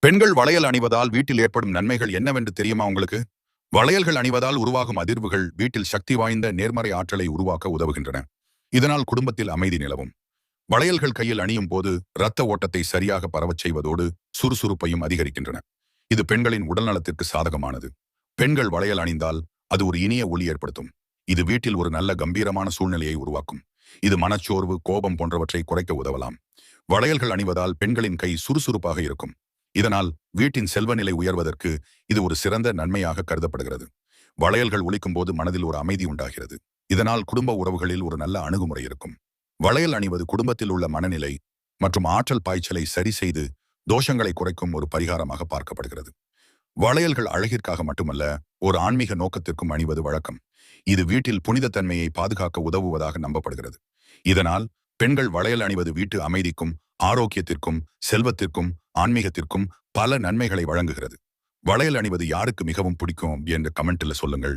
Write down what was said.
பெண்கள் வளையல் அணிவதால் வீட்டில் ஏற்படும் நன்மைகள் என்னவென்று தெரியுமா உங்களுக்கு? வளையல்கள் அணிவதால் உருவாகும் அதிர்வுகள் வீட்டில் சக்தி வாய்ந்த நேர்மறை ஆற்றலை உருவாக்க உதவுகின்றன. இதனால் குடும்பத்தில் அமைதி நிலவும். வளையல்கள் கையில் அணியும் போது இரத்த ஓட்டத்தை சரியாக பரவச் செய்வதோடு சுறுசுறுப்பையும் அதிகரிக்கின்றன. இது பெண்களின் உடல்நலத்திற்கு சாதகமானது. பெண்கள் வளையல் அணிந்தால் அது ஒரு இனிய ஒளி ஏற்படுத்தும். இது வீட்டில் ஒரு நல்ல கம்பீரமான சூழ்நிலையை உருவாக்கும். இது மனச்சோர்வு, கோபம் போன்றவற்றை குறைக்க உதவலாம். வளையல்கள் அணிவதால் பெண்களின் கை சுறுசுறுப்பாக இருக்கும். இதனால் வீட்டின் செல்வநிலை உயர்வதற்கு இது ஒரு சிறந்த நன்மையாக கருதப்படுகிறது. வளையல்கள் ஒலிக்கும் போது மனதில் ஒரு அமைதி உண்டாகிறது. இதனால் குடும்ப உறவுகளில் ஒரு நல்ல அணுகுமுறை இருக்கும். வளையல் அணிவது குடும்பத்தில் உள்ள மனநிலை மற்றும் ஆற்றல் பாய்ச்சலை சரி செய்து தோஷங்களை குறைக்கும் ஒரு பரிகாரமாக பார்க்கப்படுகிறது. வளையல்கள் அழகிற்காக மட்டுமல்ல, ஒரு ஆன்மீக நோக்கத்திற்கும் அணிவது வழக்கம். இது வீட்டில் புனிதத்தன்மையை பாதுகாக்க உதவுவதாக நம்பப்படுகிறது. இதனால் பெண்கள் வளையல் அணிவது வீட்டு அமைதிக்கும் ஆரோக்கியத்திற்கும் செல்வத்திற்கும் ஆன்மீகத்திற்கும் பல நன்மைகளை வழங்குகிறது. வளையல் அணிவது யாருக்கு மிகவும் பிடிக்கும் என்று கமெண்ட்ல சொல்லுங்கள்.